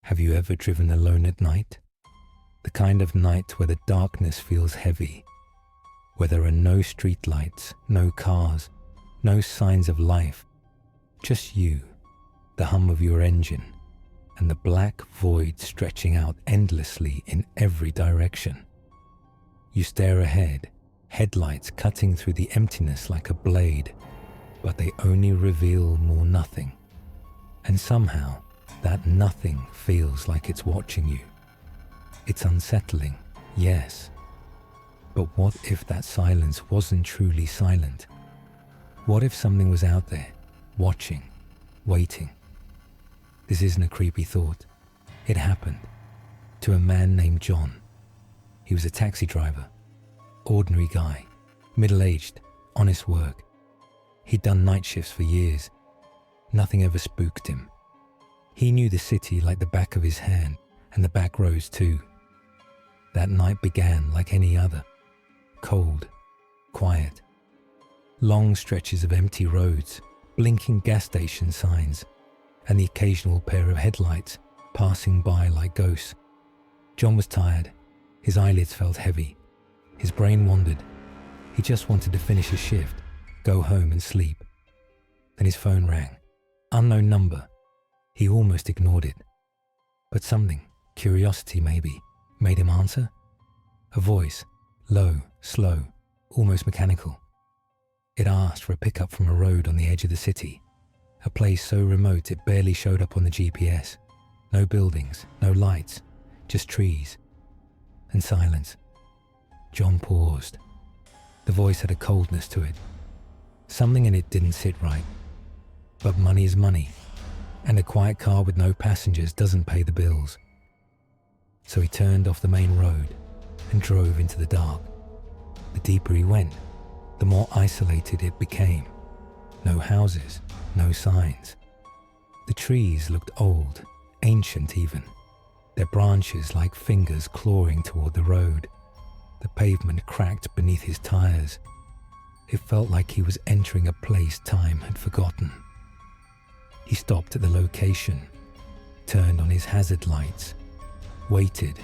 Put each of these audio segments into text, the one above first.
Have you ever driven alone at night? The kind of night where the darkness feels heavy, where there are no streetlights, no cars, no signs of life, just you, the hum of your engine, and the black void stretching out endlessly in every direction. You stare ahead, headlights cutting through the emptiness like a blade, but they only reveal more nothing. And somehow, that nothing feels like it's watching you. It's unsettling, yes. But what if that silence wasn't truly silent? What if something was out there, watching, waiting? This isn't a creepy thought. It happened to a man named John. He was a taxi driver, ordinary guy, middle-aged, honest work. He'd done night shifts for years. Nothing ever spooked him. He knew the city like the back of his hand, and the back roads too. That night began like any other. Cold, quiet. Long stretches of empty roads, blinking gas station signs, and the occasional pair of headlights passing by like ghosts. John was tired. His eyelids felt heavy. His brain wandered. He just wanted to finish his shift, go home and sleep. Then his phone rang. Unknown number. He almost ignored it. But something, curiosity maybe, made him answer. A voice, low, slow, almost mechanical. It asked for a pickup from a road on the edge of the city, a place so remote it barely showed up on the GPS. No buildings, no lights, just trees and silence. John paused. The voice had a coldness to it. Something in it didn't sit right. But money is money, and a quiet car with no passengers doesn't pay the bills. So he turned off the main road and drove into the dark. The deeper he went, the more isolated it became. No houses, no signs. The trees looked old, ancient even, their branches like fingers clawing toward the road. The pavement cracked beneath his tires. It felt like he was entering a place time had forgotten. He stopped at the location, turned on his hazard lights, waited.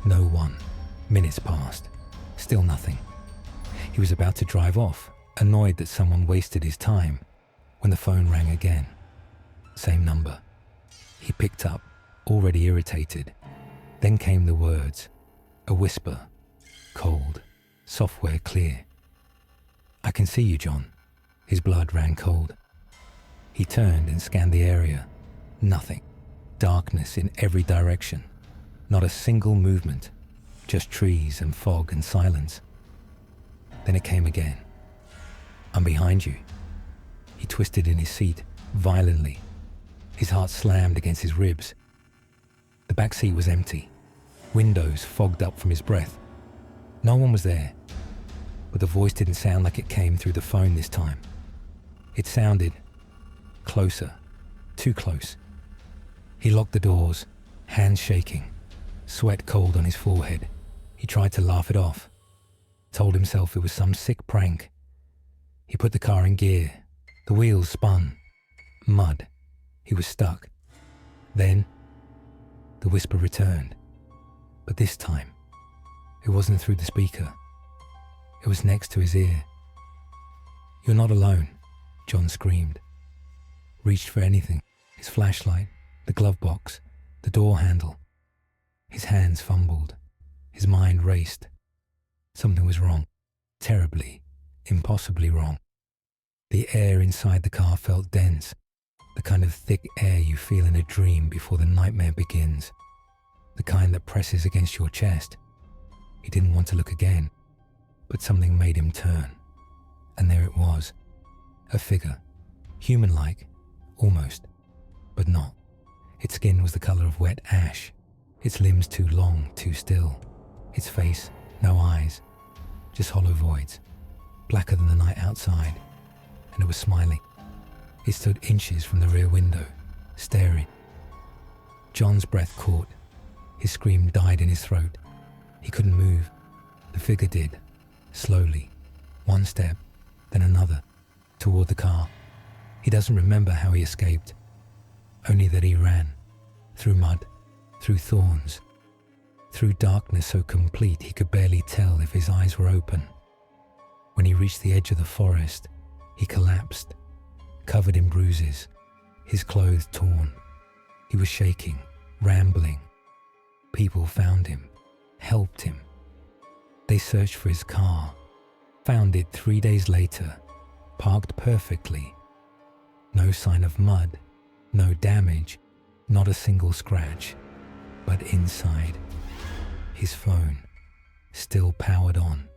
No one. Minutes passed. Still nothing. He was about to drive off, annoyed that someone wasted his time, when the phone rang again. Same number. He picked up, already irritated. Then came the words, a whisper, cold, software clear. I can see you, John. His blood ran cold. He turned and scanned the area. Nothing. Darkness in every direction. Not a single movement. Just trees and fog and silence. Then it came again. I'm behind you. He twisted in his seat, violently. His heart slammed against his ribs. The back seat was empty. Windows fogged up from his breath. No one was there. But the voice didn't sound like it came through the phone this time. It sounded closer, too close. He locked the doors, hands shaking, sweat cold on his forehead. He tried to laugh it off, told himself it was some sick prank. He put the car in gear. The wheels spun. Mud. He was stuck. Then, the whisper returned. But this time, it wasn't through the speaker. It was next to his ear. You're not alone, John screamed. Reached for anything, his flashlight, the glove box, the door handle. His hands fumbled. His mind raced. Something was wrong. Terribly, impossibly wrong. The air inside the car felt dense, the kind of thick air you feel in a dream before the nightmare begins, the kind that presses against your chest. He didn't want to look again, but something made him turn. And there it was, a figure, human-like, almost, but not. Its skin was the color of wet ash, its limbs too long, too still, its face, no eyes, just hollow voids, blacker than the night outside, and it was smiling. It stood inches from the rear window, staring. John's breath caught. His scream died in his throat. He couldn't move. The figure did, slowly, one step, then another, toward the car. He doesn't remember how he escaped, only that he ran, through mud, through thorns, through darkness so complete he could barely tell if his eyes were open. When he reached the edge of the forest, he collapsed, covered in bruises, his clothes torn. He was shaking, rambling. People found him, helped him. They searched for his car, found it 3 days later, parked perfectly. No sign of mud, no damage, not a single scratch. But inside, his phone, still powered on,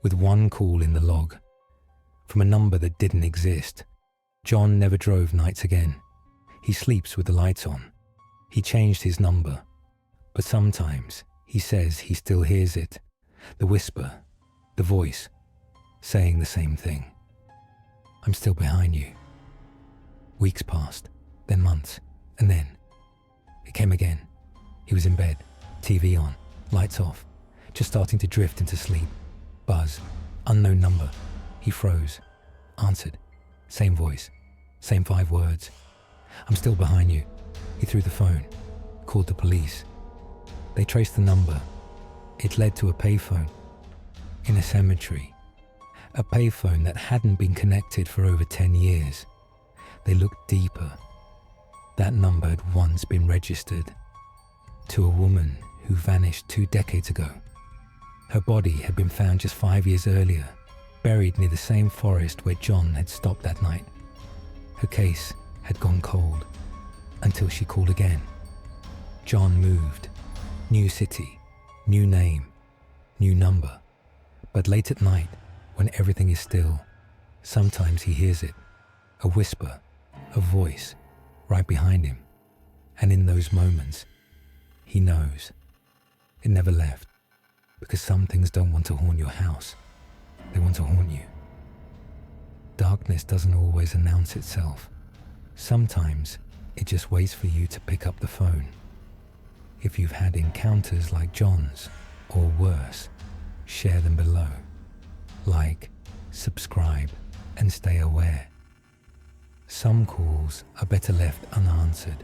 with one call in the log, from a number that didn't exist. John never drove nights again. He sleeps with the lights on. He changed his number, but sometimes he says he still hears it, the whisper, the voice, saying the same thing. I'm still behind you. Weeks passed, then months, and then it came again. He was in bed, TV on, lights off, just starting to drift into sleep. Buzz, unknown number. He froze, answered, same voice, same 5 words. I'm still behind you. He threw the phone, called the police. They traced the number. It led to a payphone in a cemetery, a payphone that hadn't been connected for over 10 years. They looked deeper. That number had once been registered to a woman who vanished 2 decades ago. Her body had been found just 5 years earlier, buried near the same forest where John had stopped that night. Her case had gone cold until she called again. John moved. New city, new name, new number. But late at night, when everything is still, sometimes he hears it, a whisper, a voice, right behind him. And in those moments, he knows. It never left, because some things don't want to haunt your house. They want to haunt you. Darkness doesn't always announce itself. Sometimes it just waits for you to pick up the phone. If you've had encounters like John's, or worse, share them below. Like, subscribe, and stay aware. Some calls are better left unanswered.